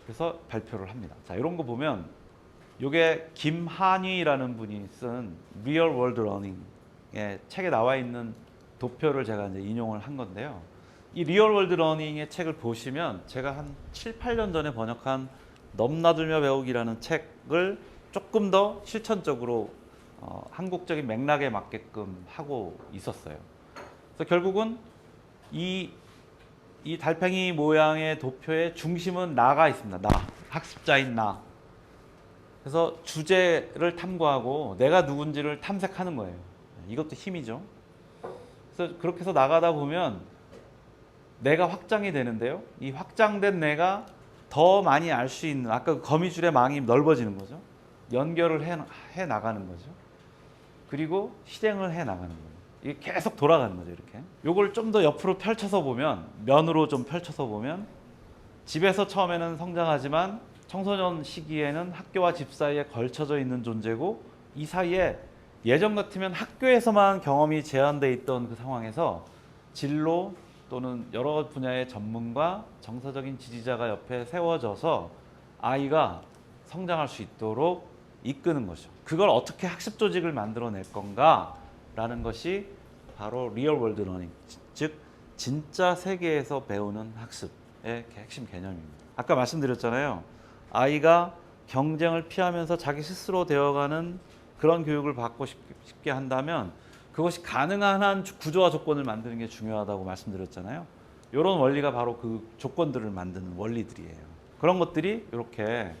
그래서 발표를 합니다. 자, 이런 거 보면 이게 김한위라는 분이 쓴 Real World Learning의 책에 나와 있는 도표를 제가 이제 인용을 한 건데요. 이 Real World Learning의 책을 보시면 제가 한 7, 8년 전에 번역한 넘나들며 배우기라는 책을 조금 더 실천적으로 한국적인 맥락에 맞게끔 하고 있었어요. 그래서 결국은 이 달팽이 모양의 도표의 중심은 나가 있습니다. 나, 학습자인 나. 그래서 주제를 탐구하고 내가 누군지를 탐색하는 거예요. 이것도 힘이죠. 그래서 그렇게 해서 나가다 보면 내가 확장이 되는데요. 이 확장된 내가 더 많이 알 수 있는, 아까 그 거미줄의 망이 넓어지는 거죠. 연결을 해 나가는 거죠. 그리고 실행을 해 나가는 거예요. 이게 계속 돌아가는 거죠. 이렇게. 요걸 좀 더 옆으로 펼쳐서 보면, 면으로 좀 펼쳐서 보면, 집에서 처음에는 성장하지만 청소년 시기에는 학교와 집 사이에 걸쳐져 있는 존재고, 이 사이에 예전 같으면 학교에서만 경험이 제한돼 있던 그 상황에서 진로 또는 여러 분야의 전문가, 정서적인 지지자가 옆에 세워져서 아이가 성장할 수 있도록 이끄는 거죠. 그걸 어떻게 학습 조직을 만들어낼 건가라는 것이 바로 리얼 월드 러닝, 즉 진짜 세계에서 배우는 학습의 핵심 개념입니다. 아까 말씀드렸잖아요. 아이가 경쟁을 피하면서 자기 스스로 되어가는 그런 교육을 받고 싶게 한다면 그것이 가능한 한 구조와 조건을 만드는 게 중요하다고 말씀드렸잖아요. 이런 원리가 바로 그 조건들을 만드는 원리들이에요. 그런 것들이 이렇게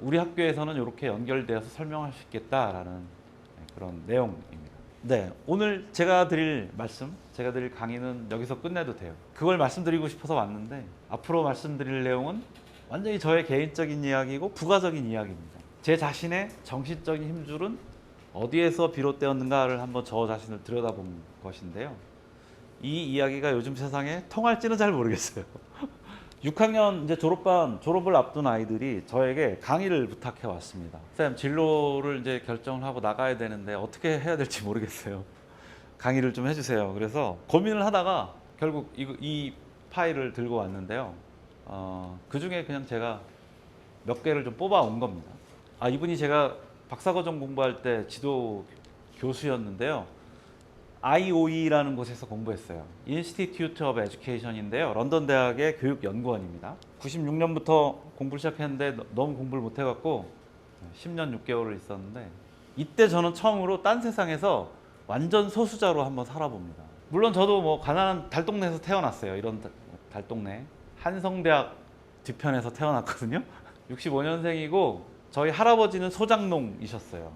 우리 학교에서는 이렇게 연결되어서 설명할 수 있겠다라는 그런 내용입니다. 네, 오늘 제가 드릴 강의는 여기서 끝내도 돼요. 그걸 말씀드리고 싶어서 왔는데 앞으로 말씀드릴 내용은 완전히 저의 개인적인 이야기고 부가적인 이야기입니다. 제 자신의 정신적인 힘줄은 어디에서 비롯되었는가를 한번 저 자신을 들여다본 것인데요. 이 이야기가 요즘 세상에 통할지는 잘 모르겠어요. 6학년 이제 졸업을 앞둔 아이들이 저에게 강의를 부탁해 왔습니다. 쌤, 진로를 이제 결정을 하고 나가야 되는데 어떻게 해야 될지 모르겠어요. 강의를 좀 해주세요. 그래서 고민을 하다가 결국 이 파일을 들고 왔는데요. 그 중에 그냥 제가 몇 개를 좀 뽑아 온 겁니다. 이분이 제가 박사과정 공부할 때 지도 교수였는데요. IOE라는 곳에서 공부했어요. Institute of Education인데요. 런던 대학의 교육연구원입니다. 96년부터 공부를 시작했는데 너무 공부를 못해갖고 10년 6개월을 있었는데 이때 저는 처음으로 딴 세상에서 완전 소수자로 한번 살아봅니다. 물론 저도 뭐 가난한 달동네에서 태어났어요. 이런 달동네. 한성대학 뒤편에서 태어났거든요. 65년생이고 저희 할아버지는 소장농이셨어요.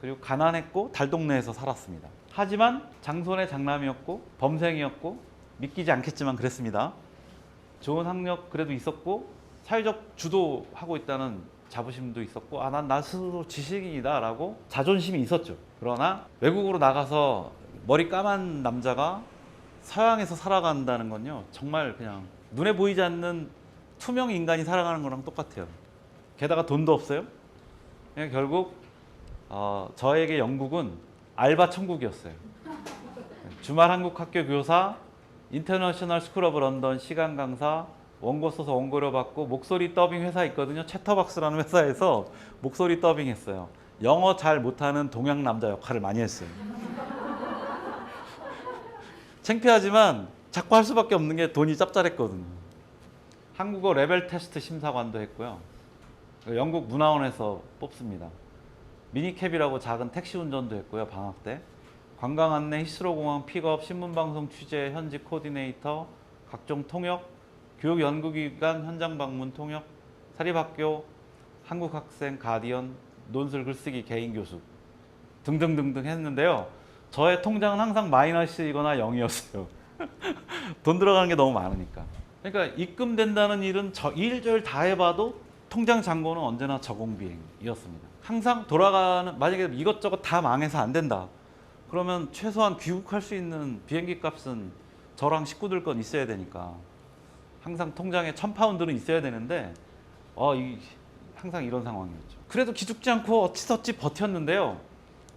그리고 가난했고 달동네에서 살았습니다. 하지만 장손의 장남이었고 범생이었고 믿기지 않겠지만 그랬습니다. 좋은 학력 그래도 있었고 사회적 주도하고 있다는 자부심도 있었고 난 나 스스로 지식인이다 라고 자존심이 있었죠. 그러나 외국으로 나가서 머리 까만 남자가 서양에서 살아간다는 건요 정말 그냥 눈에 보이지 않는 투명 인간이 살아가는 거랑 똑같아요. 게다가 돈도 없어요. 그냥 결국 저에게 영국은 알바 천국이었어요. 주말 한국 학교 교사, 인터내셔널 스쿨 오브 런던 시간 강사, 원고 써서 원고료 받고 목소리 더빙 회사 있거든요. 채터박스라는 회사에서 목소리 더빙 했어요. 영어 잘 못하는 동양 남자 역할을 많이 했어요. 창피하지만 자꾸 할 수밖에 없는 게 돈이 짭짤했거든요. 한국어 레벨 테스트 심사관도 했고요. 영국 문화원에서 뽑습니다. 미니캡이라고 작은 택시 운전도 했고요. 방학 때. 관광 안내, 히스로공항 픽업, 신문방송 취재, 현지 코디네이터, 각종 통역, 교육연구기관 현장 방문 통역, 사립학교, 한국학생, 가디언, 논술 글쓰기 개인 교수 등등등등 했는데요. 저의 통장은 항상 마이너스이거나 0이었어요. 돈 들어가는 게 너무 많으니까. 그러니까 입금된다는 일은 일절 다 해봐도 통장 잔고는 언제나 저공비행이었습니다. 항상 돌아가는, 만약에 이것저것 다 망해서 안 된다. 그러면 최소한 귀국할 수 있는 비행기 값은 저랑 식구들 건 있어야 되니까 항상 통장에 1,000파운드는 있어야 되는데 항상 이런 상황이었죠. 그래도 기죽지 않고 어찌저찌 버텼는데요.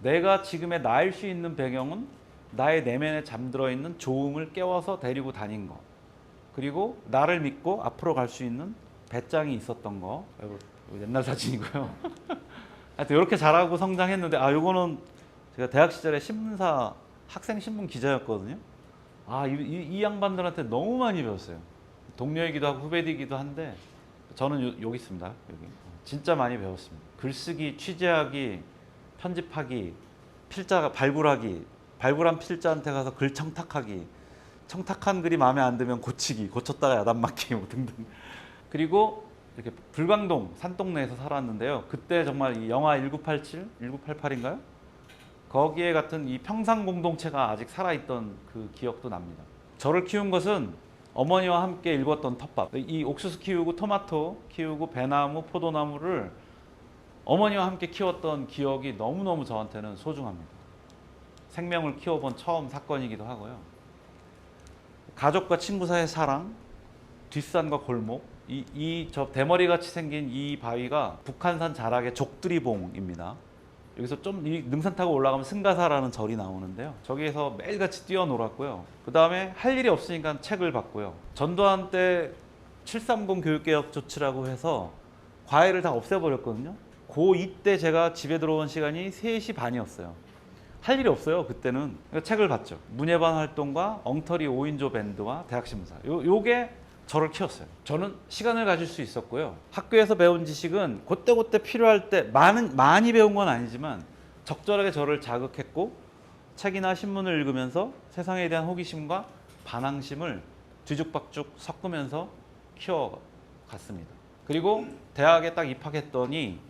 내가 지금의 나일 수 있는 배경은 나의 내면에 잠들어 있는 조음을 깨워서 데리고 다닌 거, 그리고 나를 믿고 앞으로 갈 수 있는 배짱이 있었던 거. 옛날 사진이고요. 하여튼 이렇게 잘하고 성장했는데 요거는 제가 대학 시절에 신문사 학생 신문 기자였거든요. 이 양반들한테 너무 많이 배웠어요. 동료이기도 하고 후배이기도 한데 저는 여기 있습니다. 여기 진짜 많이 배웠습니다. 글쓰기, 취재하기, 편집하기, 필자 발굴하기, 발굴한 필자한테 가서 글 청탁하기, 청탁한 글이 마음에 안 들면 고치기, 고쳤다가 야단 맞기 뭐 등등. 그리고 이렇게 불광동 산동네에서 살았는데요. 그때 정말 이 영화 1987, 1988인가요? 거기에 같은 이 평상 공동체가 아직 살아있던 그 기억도 납니다. 저를 키운 것은 어머니와 함께 읽었던 텃밭. 이 옥수수 키우고 토마토 키우고 배나무, 포도나무를 어머니와 함께 키웠던 기억이 너무너무 저한테는 소중합니다. 생명을 키워본 처음 사건이기도 하고요. 가족과 친구 사이의 사랑, 뒷산과 골목, 저 대머리같이 생긴 이 바위가 북한산 자락의 족두리봉입니다. 여기서 좀 능선 타고 올라가면 승가사라는 절이 나오는데요. 저기에서 매일같이 뛰어놀았고요. 그 다음에 할 일이 없으니까 책을 봤고요. 전두환 때 730 교육개혁 조치라고 해서 과외를 다 없애버렸거든요. 고2 때 제가 집에 들어온 시간이 3시 반이었어요. 할 일이 없어요. 그때는. 그러니까 책을 봤죠. 문예반 활동과 엉터리 5인조 밴드와 대학신문사. 요게 저를 키웠어요. 저는 시간을 가질 수 있었고요. 학교에서 배운 지식은 그때그때 필요할 때 많이 배운 건 아니지만 적절하게 저를 자극했고, 책이나 신문을 읽으면서 세상에 대한 호기심과 반항심을 뒤죽박죽 섞으면서 키워갔습니다. 그리고 대학에 딱 입학했더니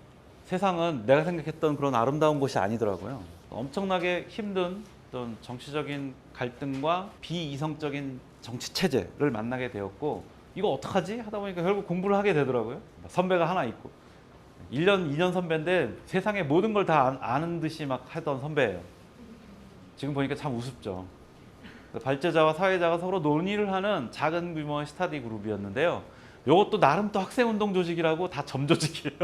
세상은 내가 생각했던 그런 아름다운 곳이 아니더라고요. 엄청나게 힘든 어떤 정치적인 갈등과 비이성적인 정치 체제를 만나게 되었고, 이거 어떡하지? 하다 보니까 결국 공부를 하게 되더라고요. 선배가 하나 있고 1년, 2년 선배인데 세상의 모든 걸 다 아는 듯이 막 하던 선배예요. 지금 보니까 참 우습죠. 발제자와 사회자가 서로 논의를 하는 작은 규모의 스터디 그룹이었는데요. 요것도 나름 또 학생운동 조직이라고 다 점조직이에요.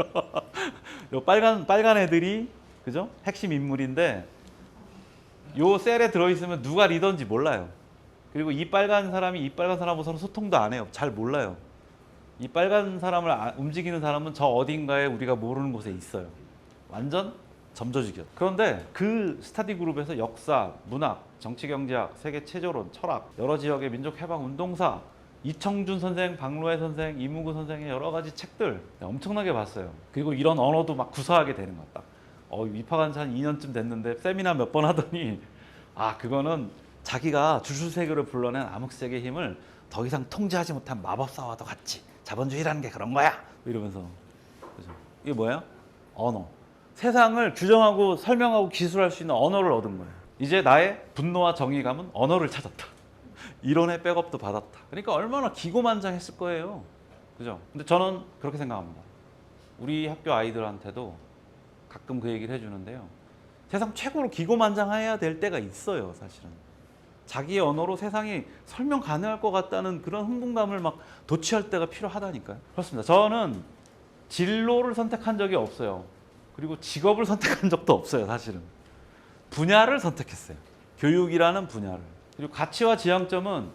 요 빨간 애들이, 그죠? 핵심 인물인데 요 셀에 들어있으면 누가 리더인지 몰라요. 그리고 이 빨간 사람하고 서로 소통도 안 해요. 잘 몰라요. 이 빨간 사람을 움직이는 사람은 저 어딘가에 우리가 모르는 곳에 있어요. 완전 점저지기였. 그런데 그 스터디 그룹에서 역사, 문학, 정치경제학, 세계 체조론, 철학, 여러 지역의 민족해방운동사, 이청준 선생, 박노해 선생, 이무구 선생의 여러 가지 책들 엄청나게 봤어요. 그리고 이런 언어도 막 구사하게 되는 것 같다. 입학한 지 한 2년쯤 됐는데 세미나 몇 번 하더니 그거는 자기가 주술세계로 불러낸 암흑세계의 힘을 더 이상 통제하지 못한 마법사와도 같이 자본주의라는 게 그런 거야 이러면서. 그죠? 이게 뭐예요? 언어. 세상을 규정하고 설명하고 기술할 수 있는 언어를 얻은 거예요. 이제 나의 분노와 정의감은 언어를 찾았다. 이론의 백업도 받았다. 그러니까 얼마나 기고만장했을 거예요. 그죠? 근데 저는 그렇게 생각합니다. 우리 학교 아이들한테도 가끔 그 얘기를 해주는데요. 세상 최고로 기고만장해야 될 때가 있어요, 사실은. 자기의 언어로 세상이 설명 가능할 것 같다는 그런 흥분감을 막 도취할 때가 필요하다니까요. 그렇습니다. 저는 진로를 선택한 적이 없어요. 그리고 직업을 선택한 적도 없어요, 사실은. 분야를 선택했어요. 교육이라는 분야를. 그리고 가치와 지향점은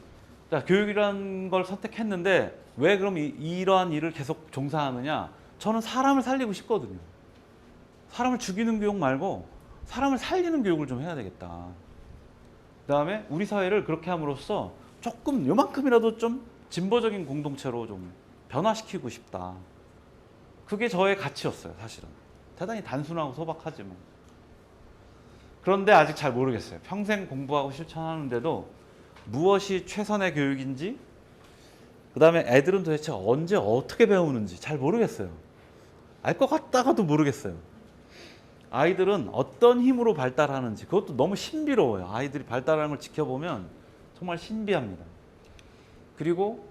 교육이라는 걸 선택했는데 왜 그럼 이러한 일을 계속 종사하느냐? 저는 사람을 살리고 싶거든요. 사람을 죽이는 교육 말고 사람을 살리는 교육을 좀 해야 되겠다. 그다음에 우리 사회를 그렇게 함으로써 조금 요만큼이라도 좀 진보적인 공동체로 좀 변화시키고 싶다. 그게 저의 가치였어요, 사실은. 대단히 단순하고 소박하지 뭐. 그런데 아직 잘 모르겠어요. 평생 공부하고 실천하는데도 무엇이 최선의 교육인지, 그다음에 애들은 도대체 언제 어떻게 배우는지 잘 모르겠어요. 알 것 같다가도 모르겠어요. 아이들은 어떤 힘으로 발달하는지 그것도 너무 신비로워요. 아이들이 발달하는 걸 지켜보면 정말 신비합니다. 그리고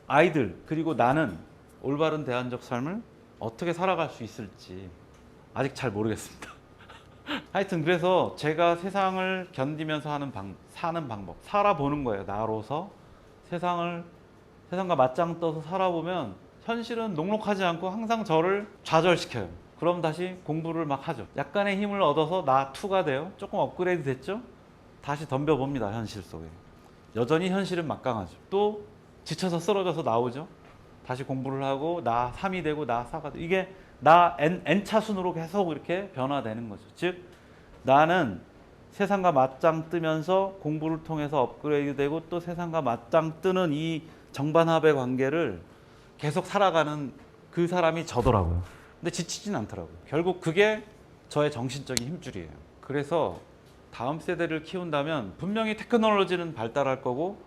아이들, 그리고 나는 올바른 대안적 삶을 어떻게 살아갈 수 있을지 아직 잘 모르겠습니다. 하여튼 그래서 제가 세상을 견디면서 사는 방법, 살아보는 거예요. 나로서 세상과 맞짱 떠서 살아보면 현실은 녹록하지 않고 항상 저를 좌절시켜요. 그럼 다시 공부를 막 하죠. 약간의 힘을 얻어서 나 2가 돼요. 조금 업그레이드 됐죠? 다시 덤벼봅니다. 현실 속에. 여전히 현실은 막강하죠. 또 지쳐서 쓰러져서 나오죠. 다시 공부를 하고 나 3이 되고 나 4가 되고, 이게 나 N차순으로 계속 이렇게 변화되는 거죠. 즉 나는 세상과 맞짱 뜨면서 공부를 통해서 업그레이드 되고 또 세상과 맞짱 뜨는 이 정반합의 관계를 계속 살아가는 그 사람이 저더라고요. 근데 지치진 않더라고요. 결국 그게 저의 정신적인 힘줄이에요. 그래서 다음 세대를 키운다면 분명히 테크놀로지는 발달할 거고,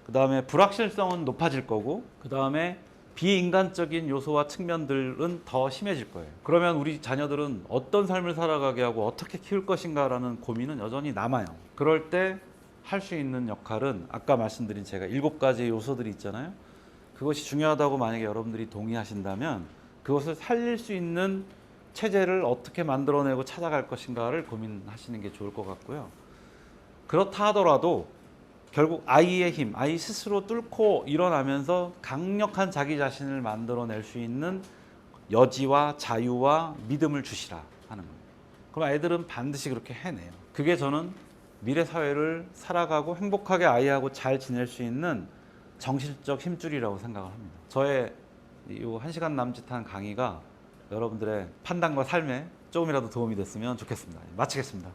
그 다음에 불확실성은 높아질 거고, 그 다음에 비인간적인 요소와 측면들은 더 심해질 거예요. 그러면 우리 자녀들은 어떤 삶을 살아가게 하고 어떻게 키울 것인가라는 고민은 여전히 남아요. 그럴 때 할 수 있는 역할은 아까 말씀드린 제가 7가지 요소들이 있잖아요. 그것이 중요하다고 만약에 여러분들이 동의하신다면 그것을 살릴 수 있는 체제를 어떻게 만들어내고 찾아갈 것인가를 고민하시는 게 좋을 것 같고요. 그렇다 하더라도 결국 아이의 힘, 아이 스스로 뚫고 일어나면서 강력한 자기 자신을 만들어낼 수 있는 여지와 자유와 믿음을 주시라 하는 겁니다. 그럼 애들은 반드시 그렇게 해내요. 그게 저는 미래 사회를 살아가고 행복하게 아이하고 잘 지낼 수 있는 정신적 힘줄이라고 생각을 합니다. 저의 이 1시간 남짓한 강의가 여러분들의 판단과 삶에 조금이라도 도움이 됐으면 좋겠습니다. 마치겠습니다.